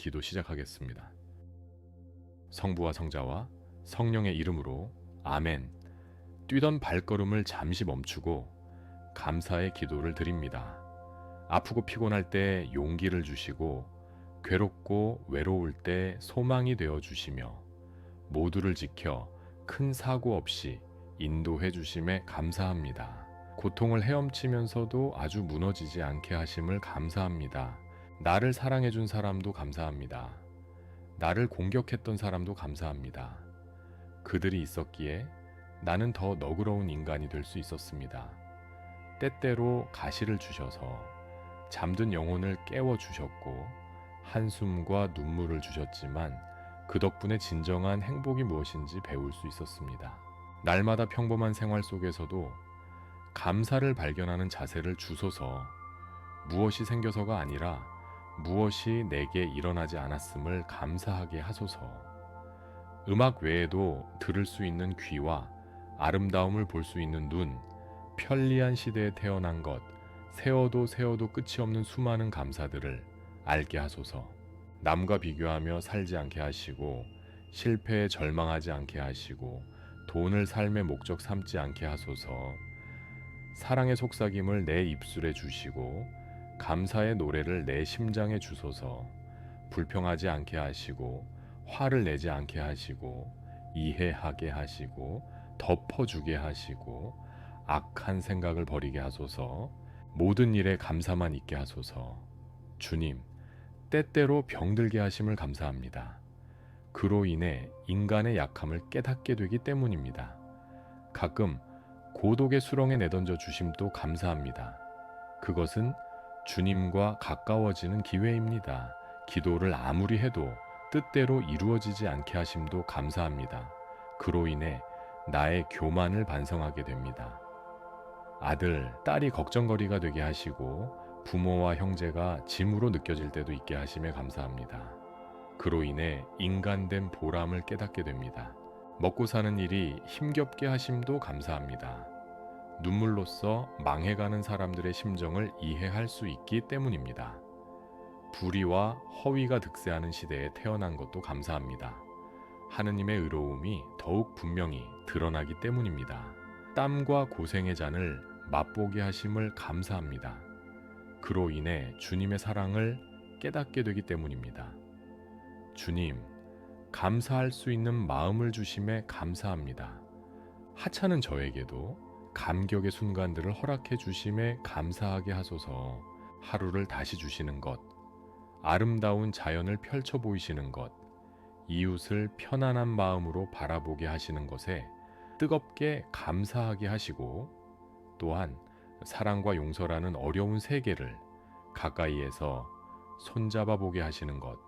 기도 시작하겠습니다. 성부와 성자와 성령의 이름으로 아멘. 뛰던 발걸음을 잠시 멈추고 감사의 기도를 드립니다. 아프고 피곤할 때 용기를 주시고 괴롭고 외로울 때 소망이 되어 주시며 모두를 지켜 큰 사고 없이 인도해 주심에 감사합니다. 고통을 헤엄치면서도 아주 무너지지 않게 하심을 감사합니다. 나를 사랑해 준 사람도 감사합니다. 나를 공격했던 사람도 감사합니다. 그들이 있었기에 나는 더 너그러운 인간이 될 수 있었습니다. 때때로 가시를 주셔서 잠든 영혼을 깨워 주셨고 한숨과 눈물을 주셨지만 그 덕분에 진정한 행복이 무엇인지 배울 수 있었습니다. 날마다 평범한 생활 속에서도 감사를 발견하는 자세를 주소서. 무엇이 생겨서가 아니라 무엇이 내게 일어나지 않았음을 감사하게 하소서. 음악 외에도 들을 수 있는 귀와 아름다움을 볼 수 있는 눈, 편리한 시대에 태어난 것, 세어도 끝이 없는 수많은 감사들을 알게 하소서. 남과 비교하며 살지 않게 하시고 실패에 절망하지 않게 하시고 돈을 삶의 목적 삼지 않게 하소서. 사랑의 속삭임을 내 입술에 주시고 감사의 노래를 내 심장에 주소서. 불평하지 않게 하시고 화를 내지 않게 하시고 이해하게 하시고 덮어주게 하시고 악한 생각을 버리게 하소서. 모든 일에 감사만 있게 하소서. 주님, 때때로 병들게 하심을 감사합니다. 그로 인해 인간의 약함을 깨닫게 되기 때문입니다. 가끔 고독의 수렁에 내던져 주심도 감사합니다. 그것은 주님과 가까워지는 기회입니다. 기도를 아무리 해도 뜻대로 이루어지지 않게 하심도 감사합니다. 그로 인해 나의 교만을 반성하게 됩니다. 아들, 딸이 걱정거리가 되게 하시고 부모와 형제가 짐으로 느껴질 때도 있게 하심에 감사합니다. 그로 인해 인간된 보람을 깨닫게 됩니다. 먹고 사는 일이 힘겹게 하심도 감사합니다. 눈물로써 망해가는 사람들의 심정을 이해할 수 있기 때문입니다. 불의와 허위가 득세하는 시대에 태어난 것도 감사합니다. 하느님의 의로움이 더욱 분명히 드러나기 때문입니다. 땀과 고생의 잔을 맛보게 하심을 감사합니다. 그로 인해 주님의 사랑을 깨닫게 되기 때문입니다. 주님, 감사할 수 있는 마음을 주심에 감사합니다. 하찮은 저에게도 감격의 순간들을 허락해 주심에 감사하게 하소서. 하루를 다시 주시는 것, 아름다운 자연을 펼쳐 보이시는 것, 이웃을 편안한 마음으로 바라보게 하시는 것에 뜨겁게 감사하게 하시고 또한 사랑과 용서라는 어려운 세계를 가까이에서 손잡아 보게 하시는 것,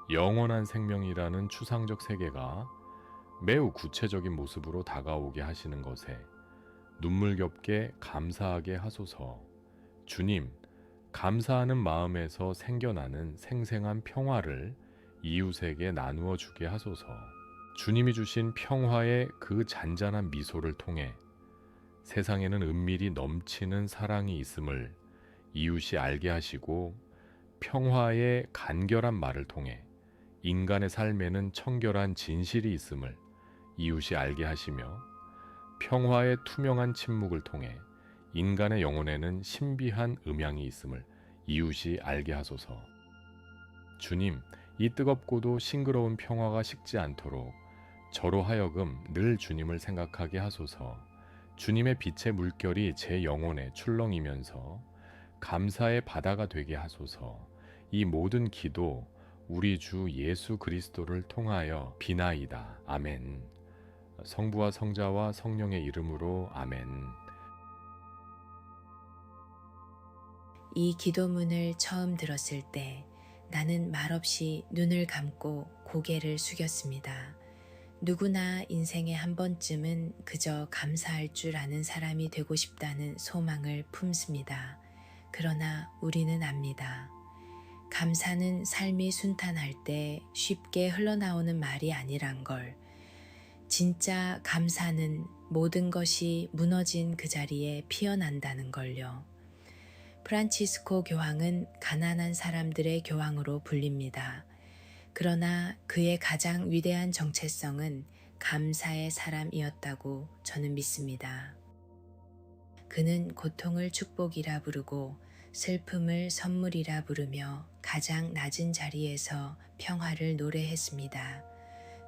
영원한 생명이라는 추상적 세계가 매우 구체적인 모습으로 다가오게 하시는 것에 눈물겹게 감사하게 하소서. 주님, 감사하는 마음에서 생겨나는 생생한 평화를 이웃에게 나누어 주게 하소서. 주님이 주신 평화의 그 잔잔한 미소를 통해 세상에는 은밀히 넘치는 사랑이 있음을 이웃이 알게 하시고 평화의 간결한 말을 통해 인간의 삶에는 청결한 진실이 있음을 이웃이 알게 하시며 평화의 투명한 침묵을 통해 인간의 영혼에는 신비한 음향이 있음을 이웃이 알게 하소서. 주님, 이 뜨겁고도 싱그러운 평화가 식지 않도록 저로 하여금 늘 주님을 생각하게 하소서. 주님의 빛의 물결이 제 영혼에 출렁이면서 감사의 바다가 되게 하소서. 이 모든 기도 우리 주 예수 그리스도를 통하여 비나이다. 아멘. 성부와 성자와 성령의 이름으로 아멘. 이 기도문을 처음 들었을 때 나는 말없이 눈을 감고 고개를 숙였습니다. 누구나 인생에 한 번쯤은 그저 감사할 줄 아는 사람이 되고 싶다는 소망을 품습니다. 그러나 우리는 압니다. 감사는 삶이 순탄할 때 쉽게 흘러나오는 말이 아니란 걸. 진짜 감사는 모든 것이 무너진 그 자리에 피어난다는 걸요. 프란치스코 교황은 가난한 사람들의 교황으로 불립니다. 그러나 그의 가장 위대한 정체성은 감사의 사람이었다고 저는 믿습니다. 그는 고통을 축복이라 부르고 슬픔을 선물이라 부르며 가장 낮은 자리에서 평화를 노래했습니다.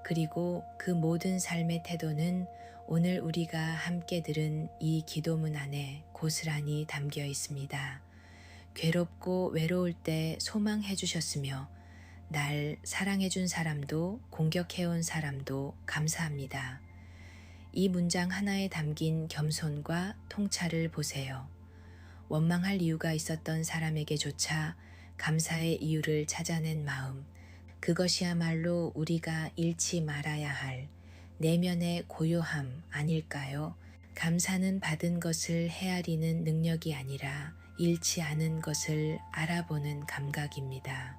그리고 그 모든 삶의 태도는 오늘 우리가 함께 들은 이 기도문 안에 고스란히 담겨 있습니다. 괴롭고 외로울 때 소망해 주셨으며 날 사랑해 준 사람도 공격해 온 사람도 감사합니다. 이 문장 하나에 담긴 겸손과 통찰을 보세요. 원망할 이유가 있었던 사람에게조차 감사의 이유를 찾아낸 마음, 그것이야말로 우리가 잃지 말아야 할 내면의 고요함 아닐까요? 감사는 받은 것을 헤아리는 능력이 아니라 잃지 않은 것을 알아보는 감각입니다.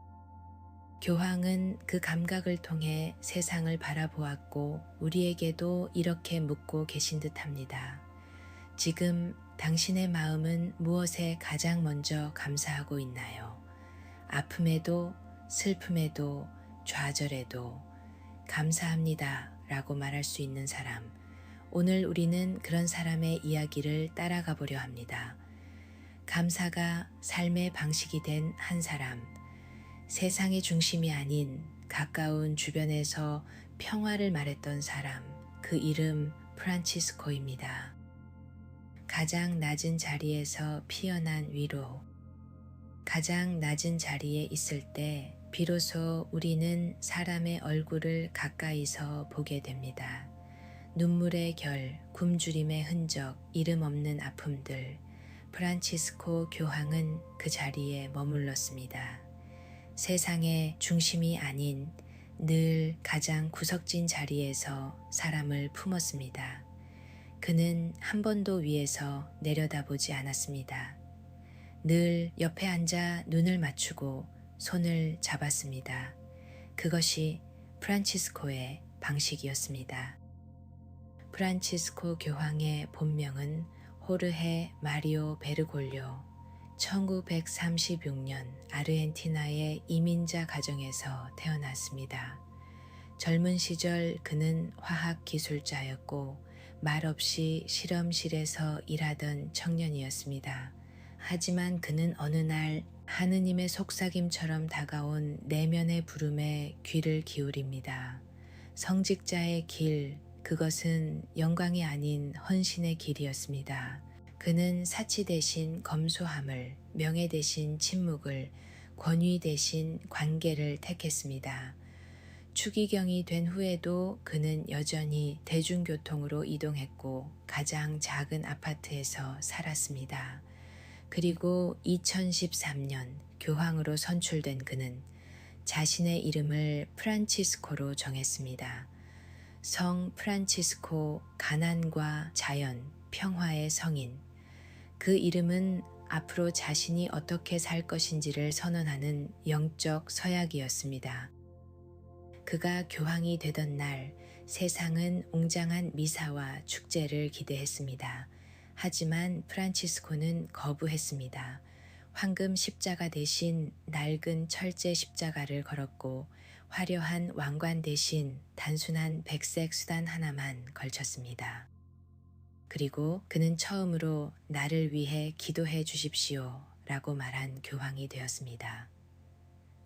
교황은 그 감각을 통해 세상을 바라보았고 우리에게도 이렇게 묻고 계신 듯합니다. 지금 당신의 마음은 무엇에 가장 먼저 감사하고 있나요? 아픔에도 슬픔에도 좌절에도 감사합니다 라고 말할 수 있는 사람. 오늘 우리는 그런 사람의 이야기를 따라가 보려 합니다. 감사가 삶의 방식이 된 한 사람. 세상의 중심이 아닌 가까운 주변에서 평화를 말했던 사람, 그 이름 프란치스코입니다. 가장 낮은 자리에서 피어난 위로. 가장 낮은 자리에 있을 때 비로소 우리는 사람의 얼굴을 가까이서 보게 됩니다. 눈물의 결, 굶주림의 흔적, 이름 없는 아픔들. 프란치스코 교황은 그 자리에 머물렀습니다. 세상의 중심이 아닌 늘 가장 구석진 자리에서 사람을 품었습니다. 그는 한 번도 위에서 내려다보지 않았습니다. 늘 옆에 앉아 눈을 맞추고 손을 잡았습니다. 그것이 프란치스코의 방식이었습니다. 프란치스코 교황의 본명은 호르헤 마리오 베르골료. 1936년 아르헨티나의 이민자 가정에서 태어났습니다. 젊은 시절 그는 화학 기술자였고 말없이 실험실에서 일하던 청년이었습니다. 하지만 그는 어느 날 하느님의 속삭임처럼 다가온 내면의 부름에 귀를 기울입니다. 성직자의 길, 그것은 영광이 아닌 헌신의 길이었습니다. 그는 사치 대신 검소함을, 명예 대신 침묵을, 권위 대신 관계를 택했습니다. 추기경이 된 후에도 그는 여전히 대중교통으로 이동했고 가장 작은 아파트에서 살았습니다. 그리고 2013년 교황으로 선출된 그는 자신의 이름을 프란치스코로 정했습니다. 성 프란치스코, 가난과 자연, 평화의 성인. 그 이름은 앞으로 자신이 어떻게 살 것인지를 선언하는 영적 서약이었습니다. 그가 교황이 되던 날 세상은 웅장한 미사와 축제를 기대했습니다. 하지만 프란치스코는 거부했습니다. 황금 십자가 대신 낡은 철제 십자가를 걸었고 화려한 왕관 대신 단순한 백색 수단 하나만 걸쳤습니다. 그리고 그는 처음으로 나를 위해 기도해 주십시오 라고 말한 교황이 되었습니다.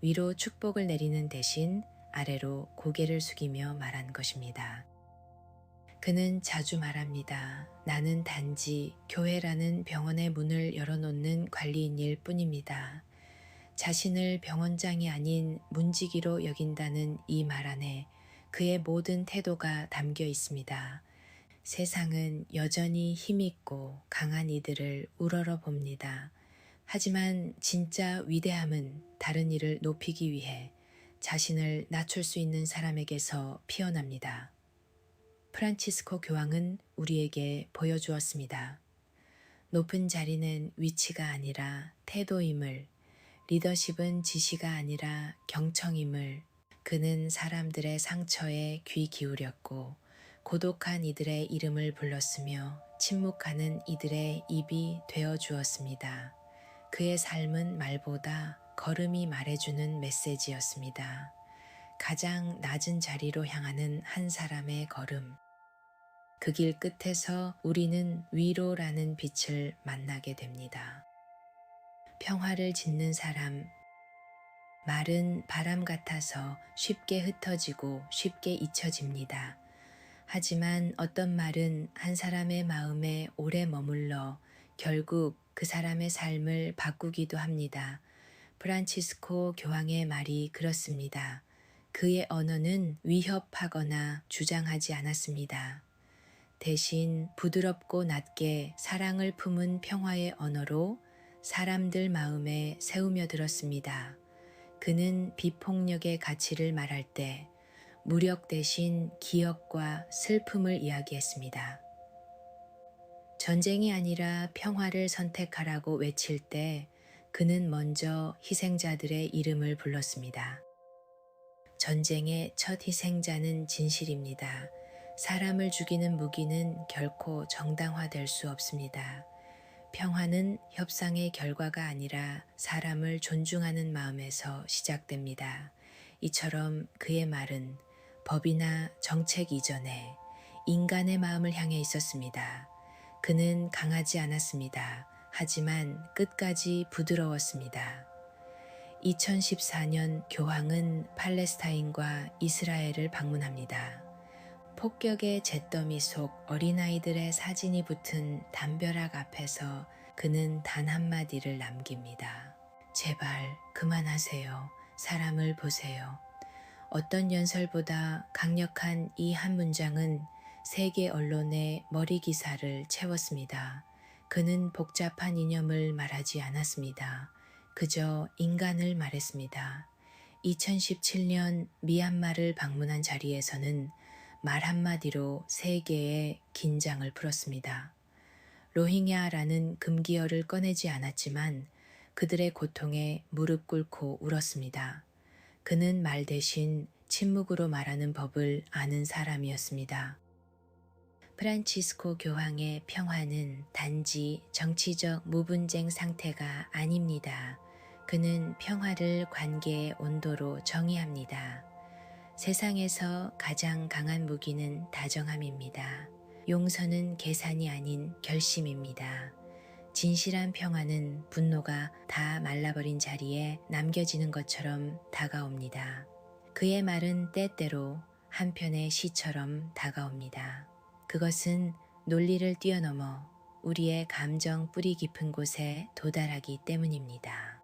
위로 축복을 내리는 대신 아래로 고개를 숙이며 말한 것입니다. 그는 자주 말합니다. 나는 단지 교회라는 병원의 문을 열어놓는 관리인일 뿐입니다. 자신을 병원장이 아닌 문지기로 여긴다는 이 말 안에 그의 모든 태도가 담겨 있습니다. 세상은 여전히 힘있고 강한 이들을 우러러 봅니다. 하지만 진짜 위대함은 다른 이를 높이기 위해 자신을 낮출 수 있는 사람에게서 피어납니다. 프란치스코 교황은 우리에게 보여주었습니다. 높은 자리는 위치가 아니라 태도임을, 리더십은 지시가 아니라 경청임을, 그는 사람들의 상처에 귀 기울였고 고독한 이들의 이름을 불렀으며 침묵하는 이들의 입이 되어 주었습니다. 그의 삶은 말보다 걸음이 말해주는 메시지였습니다. 가장 낮은 자리로 향하는 한 사람의 걸음. 그 길 끝에서 우리는 위로라는 빛을 만나게 됩니다. 평화를 짓는 사람, 말은 바람 같아서 쉽게 흩어지고 쉽게 잊혀집니다. 하지만 어떤 말은 한 사람의 마음에 오래 머물러 결국 그 사람의 삶을 바꾸기도 합니다. 프란치스코 교황의 말이 그렇습니다. 그의 언어는 위협하거나 주장하지 않았습니다. 대신 부드럽고 낮게 사랑을 품은 평화의 언어로 사람들 마음에 새우며 들었습니다. 그는 비폭력의 가치를 말할 때 무력 대신 기억과 슬픔을 이야기했습니다. 전쟁이 아니라 평화를 선택하라고 외칠 때 그는 먼저 희생자들의 이름을 불렀습니다. 전쟁의 첫 희생자는 진실입니다. 사람을 죽이는 무기는 결코 정당화될 수 없습니다. 평화는 협상의 결과가 아니라 사람을 존중하는 마음에서 시작됩니다. 이처럼 그의 말은 법이나 정책 이전에 인간의 마음을 향해 있었습니다. 그는 강하지 않았습니다. 하지만 끝까지 부드러웠습니다. 2014년 교황은 팔레스타인과 이스라엘을 방문합니다. 폭격의 잿더미 속 어린아이들의 사진이 붙은 담벼락 앞에서 그는 단 한마디를 남깁니다. 제발 그만하세요. 사람을 보세요. 어떤 연설보다 강력한 이 한 문장은 세계 언론의 머리 기사를 채웠습니다. 그는 복잡한 이념을 말하지 않았습니다. 그저 인간을 말했습니다. 2017년 미얀마를 방문한 자리에서는 말 한마디로 세계의 긴장을 풀었습니다. 로힝야라는 금기어를 꺼내지 않았지만 그들의 고통에 무릎 꿇고 울었습니다. 그는 말 대신 침묵으로 말하는 법을 아는 사람이었습니다. 프란치스코 교황의 평화는 단지 정치적 무분쟁 상태가 아닙니다. 그는 평화를 관계의 온도로 정의합니다. 세상에서 가장 강한 무기는 다정함입니다. 용서는 계산이 아닌 결심입니다. 진실한 평화는 분노가 다 말라버린 자리에 남겨지는 것처럼 다가옵니다. 그의 말은 때때로 한편의 시처럼 다가옵니다. 그것은 논리를 뛰어넘어 우리의 감정 뿌리 깊은 곳에 도달하기 때문입니다.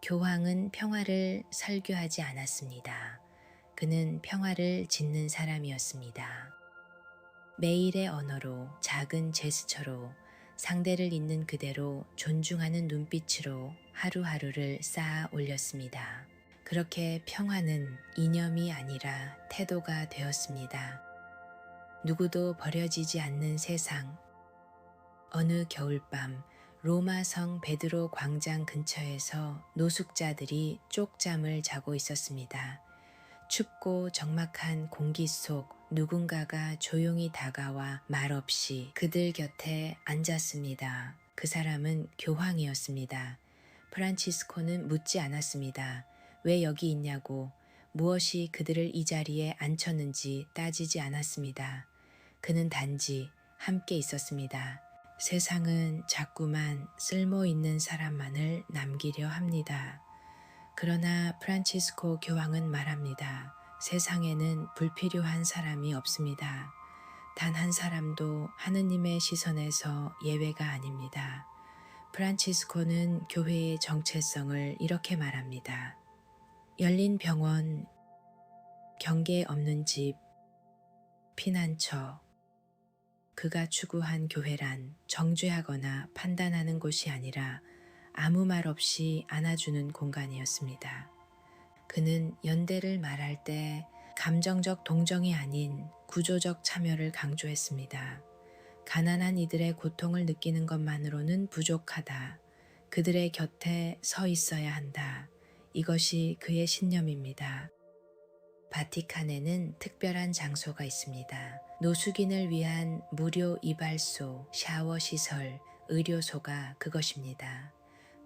교황은 평화를 설교하지 않았습니다. 그는 평화를 짓는 사람이었습니다. 매일의 언어로, 작은 제스처로, 상대를 있는 그대로 존중하는 눈빛으로 하루하루를 쌓아 올렸습니다. 그렇게 평화는 이념이 아니라 태도가 되었습니다. 누구도 버려지지 않는 세상. 어느 겨울밤 로마 성 베드로 광장 근처에서 노숙자들이 쪽잠을 자고 있었습니다. 춥고 적막한 공기 속 누군가가 조용히 다가와 말없이 그들 곁에 앉았습니다. 그 사람은 교황이었습니다. 프란치스코는 묻지 않았습니다. 왜 여기 있냐고, 무엇이 그들을 이 자리에 앉혔는지 따지지 않았습니다. 그는 단지 함께 있었습니다. 세상은 자꾸만 쓸모 있는 사람만을 남기려 합니다. 그러나 프란치스코 교황은 말합니다. 세상에는 불필요한 사람이 없습니다. 단 한 사람도 하느님의 시선에서 예외가 아닙니다. 프란치스코는 교회의 정체성을 이렇게 말합니다. 열린 병원, 경계 없는 집, 피난처. 그가 추구한 교회란 정죄하거나 판단하는 곳이 아니라 아무 말 없이 안아주는 공간이었습니다. 그는 연대를 말할 때 감정적 동정이 아닌 구조적 참여를 강조했습니다. 가난한 이들의 고통을 느끼는 것만으로는 부족하다. 그들의 곁에 서 있어야 한다. 이것이 그의 신념입니다. 바티칸에는 특별한 장소가 있습니다. 노숙인을 위한 무료 이발소, 샤워 시설, 의료소가 그것입니다.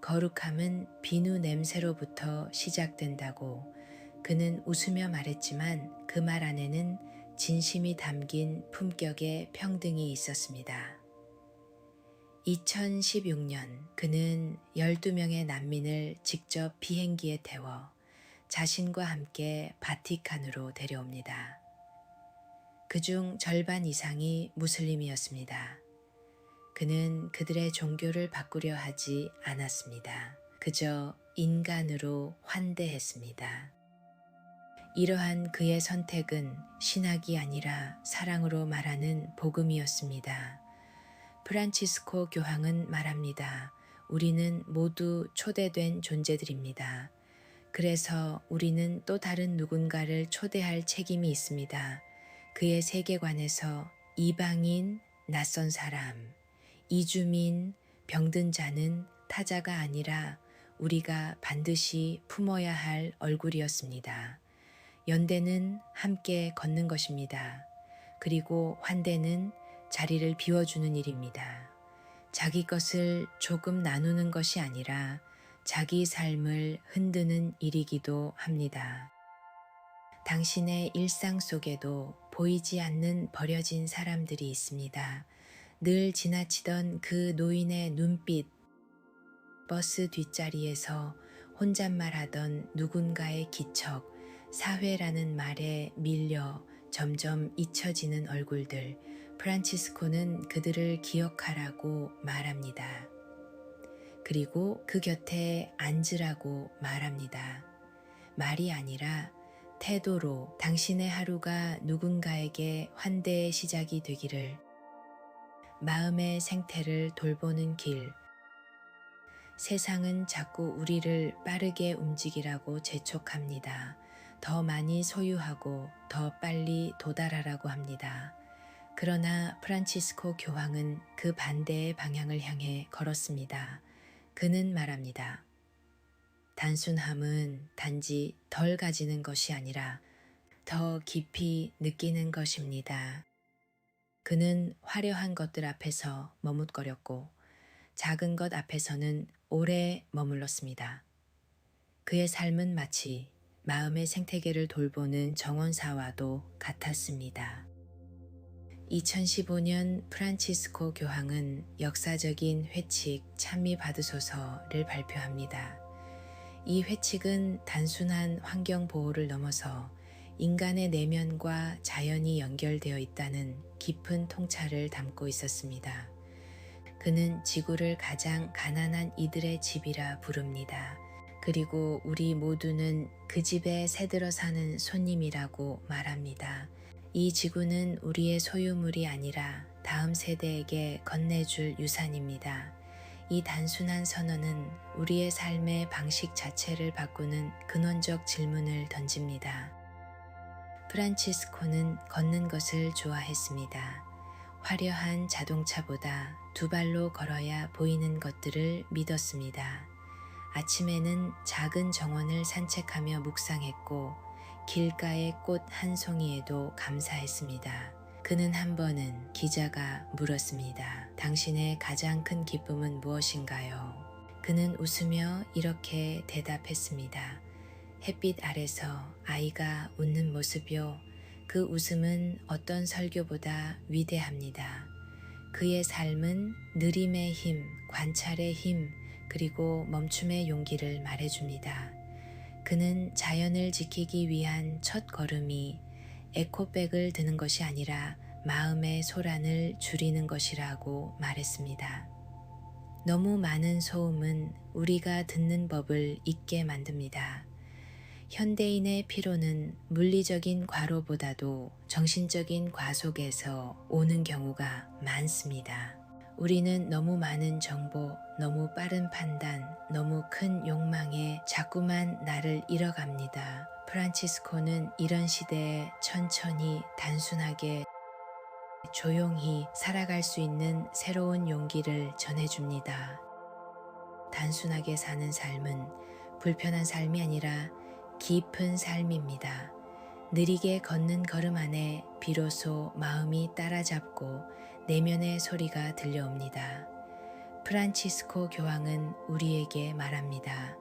거룩함은 비누 냄새로부터 시작된다고 그는 웃으며 말했지만 그 말 안에는 진심이 담긴 품격의 평등이 있었습니다. 2016년 그는 12명의 난민을 직접 비행기에 태워 자신과 함께 바티칸으로 데려옵니다. 그중 절반 이상이 무슬림이었습니다. 그는 그들의 종교를 바꾸려 하지 않았습니다. 그저 인간으로 환대했습니다. 이러한 그의 선택은 신학이 아니라 사랑으로 말하는 복음이었습니다. 프란치스코 교황은 말합니다. 우리는 모두 초대된 존재들입니다. 그래서 우리는 또 다른 누군가를 초대할 책임이 있습니다. 그의 세계관에서 이방인, 낯선 사람, 이주민, 병든 자는 타자가 아니라 우리가 반드시 품어야 할 얼굴이었습니다. 연대는 함께 걷는 것입니다. 그리고 환대는 자리를 비워주는 일입니다. 자기 것을 조금 나누는 것이 아니라 자기 삶을 흔드는 일이기도 합니다. 당신의 일상 속에도 보이지 않는 버려진 사람들이 있습니다. 늘 지나치던 그 노인의 눈빛, 버스 뒷자리에서 혼잣말하던 누군가의 기척, 사회라는 말에 밀려 점점 잊혀지는 얼굴들, 프란치스코는 그들을 기억하라고 말합니다. 그리고 그 곁에 앉으라고 말합니다. 말이 아니라 태도로 당신의 하루가 누군가에게 환대의 시작이 되기를, 마음의 생태를 돌보는 길. 세상은 자꾸 우리를 빠르게 움직이라고 재촉합니다. 더 많이 소유하고 더 빨리 도달하라고 합니다. 그러나 프란치스코 교황은 그 반대의 방향을 향해 걸었습니다. 그는 말합니다. 단순함은 단지 덜 가지는 것이 아니라 더 깊이 느끼는 것입니다. 그는 화려한 것들 앞에서 머뭇거렸고 작은 것 앞에서는 오래 머물렀습니다. 그의 삶은 마치 마음의 생태계를 돌보는 정원사와도 같았습니다. 2015년 프란치스코 교황은 역사적인 회칙 찬미 받으소서를 발표합니다. 이 회칙은 단순한 환경 보호를 넘어서 인간의 내면과 자연이 연결되어 있다는 깊은 통찰을 담고 있었습니다. 그는 지구를 가장 가난한 이들의 집이라 부릅니다. 그리고 우리 모두는 그 집에 새들어 사는 손님이라고 말합니다. 이 지구는 우리의 소유물이 아니라 다음 세대에게 건네줄 유산입니다. 이 단순한 선언은 우리의 삶의 방식 자체를 바꾸는 근원적 질문을 던집니다. 프란치스코는 걷는 것을 좋아했습니다. 화려한 자동차보다 두 발로 걸어야 보이는 것들을 믿었습니다. 아침에는 작은 정원을 산책하며 묵상했고 길가의 꽃 한 송이에도 감사했습니다. 그는 한 번은 기자가 물었습니다. 당신의 가장 큰 기쁨은 무엇인가요? 그는 웃으며 이렇게 대답했습니다. 햇빛 아래서 아이가 웃는 모습이요. 그 웃음은 어떤 설교보다 위대합니다. 그의 삶은 느림의 힘, 관찰의 힘, 그리고 멈춤의 용기를 말해줍니다. 그는 자연을 지키기 위한 첫 걸음이 에코백을 드는 것이 아니라 마음의 소란을 줄이는 것이라고 말했습니다. 너무 많은 소음은 우리가 듣는 법을 잊게 만듭니다. 현대인의 피로는 물리적인 과로보다도 정신적인 과속에서 오는 경우가 많습니다. 우리는 너무 많은 정보, 너무 빠른 판단, 너무 큰 욕망에 자꾸만 나를 잃어갑니다. 프란치스코는 이런 시대에 천천히, 단순하게, 조용히 살아갈 수 있는 새로운 용기를 전해줍니다. 단순하게 사는 삶은 불편한 삶이 아니라 깊은 삶입니다. 느리게 걷는 걸음 안에 비로소 마음이 따라잡고 내면의 소리가 들려옵니다. 프란치스코 교황은 우리에게 말합니다.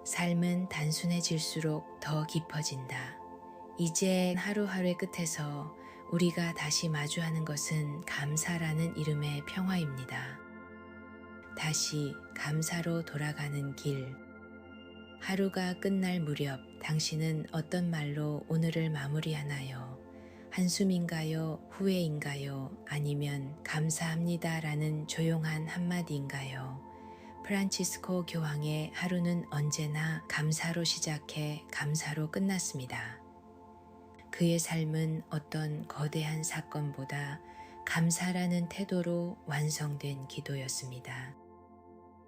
삶은 단순해질수록 더 깊어진다. 이제 하루하루의 끝에서 우리가 다시 마주하는 것은 감사라는 이름의 평화입니다. 다시 감사로 돌아가는 길. 하루가 끝날 무렵 당신은 어떤 말로 오늘을 마무리하나요? 한숨인가요? 후회인가요? 아니면 감사합니다라는 조용한 한마디인가요? 프란치스코 교황의 하루는 언제나 감사로 시작해 감사로 끝났습니다. 그의 삶은 어떤 거대한 사건보다 감사라는 태도로 완성된 기도였습니다.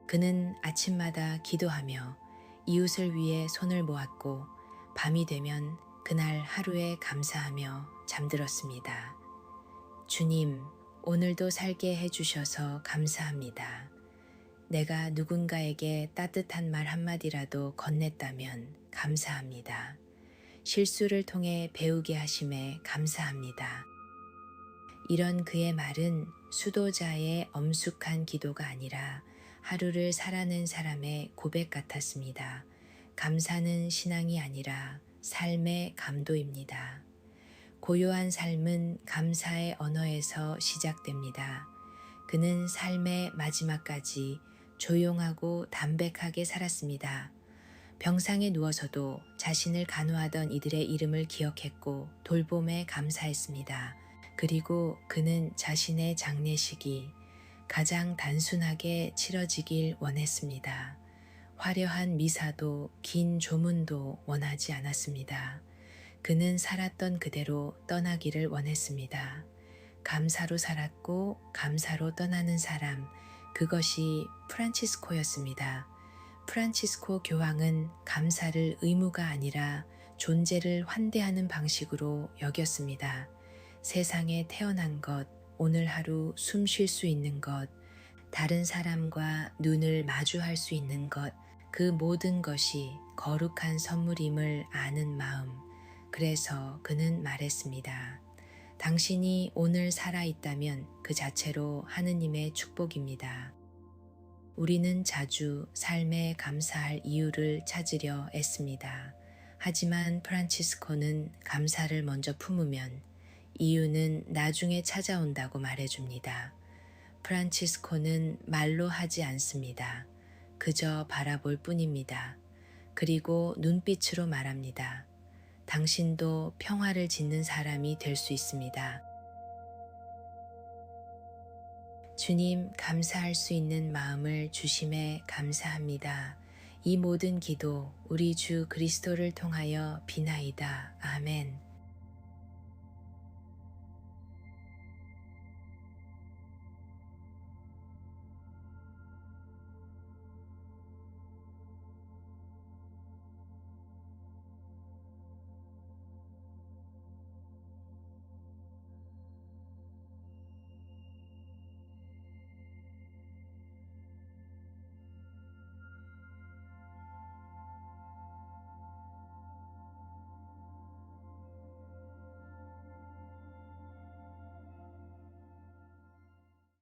그는 아침마다 기도하며 이웃을 위해 손을 모았고 밤이 되면 그날 하루에 감사하며 잠들었습니다. 주님, 오늘도 살게 해주셔서 감사합니다. 내가 누군가에게 따뜻한 말 한마디라도 건넸다면 감사합니다. 실수를 통해 배우게 하심에 감사합니다. 이런 그의 말은 수도자의 엄숙한 기도가 아니라 하루를 살아낸 사람의 고백 같았습니다. 감사는 신앙이 아니라 삶의 감도입니다. 고요한 삶은 감사의 언어에서 시작됩니다. 그는 삶의 마지막까지 조용하고 담백하게 살았습니다. 병상에 누워서도 자신을 간호하던 이들의 이름을 기억했고 돌봄에 감사했습니다. 그리고 그는 자신의 장례식이 가장 단순하게 치러지길 원했습니다. 화려한 미사도 긴 조문도 원하지 않았습니다. 그는 살았던 그대로 떠나기를 원했습니다. 감사로 살았고 감사로 떠나는 사람, 그것이 프란치스코였습니다. 프란치스코 교황은 감사를 의무가 아니라 존재를 환대하는 방식으로 여겼습니다. 세상에 태어난 것, 오늘 하루 숨 쉴 수 있는 것, 다른 사람과 눈을 마주할 수 있는 것, 그 모든 것이 거룩한 선물임을 아는 마음. 그래서 그는 말했습니다. 당신이 오늘 살아있다면 그 자체로 하느님의 축복입니다. 우리는 자주 삶에 감사할 이유를 찾으려 애씁니다. 하지만 프란치스코는 감사를 먼저 품으면 이유는 나중에 찾아온다고 말해줍니다. 프란치스코는 말로 하지 않습니다. 그저 바라볼 뿐입니다. 그리고 눈빛으로 말합니다. 당신도 평화를 짓는 사람이 될 수 있습니다. 주님, 감사할 수 있는 마음을 주심에 감사합니다. 이 모든 기도 우리 주 그리스도를 통하여 비나이다. 아멘.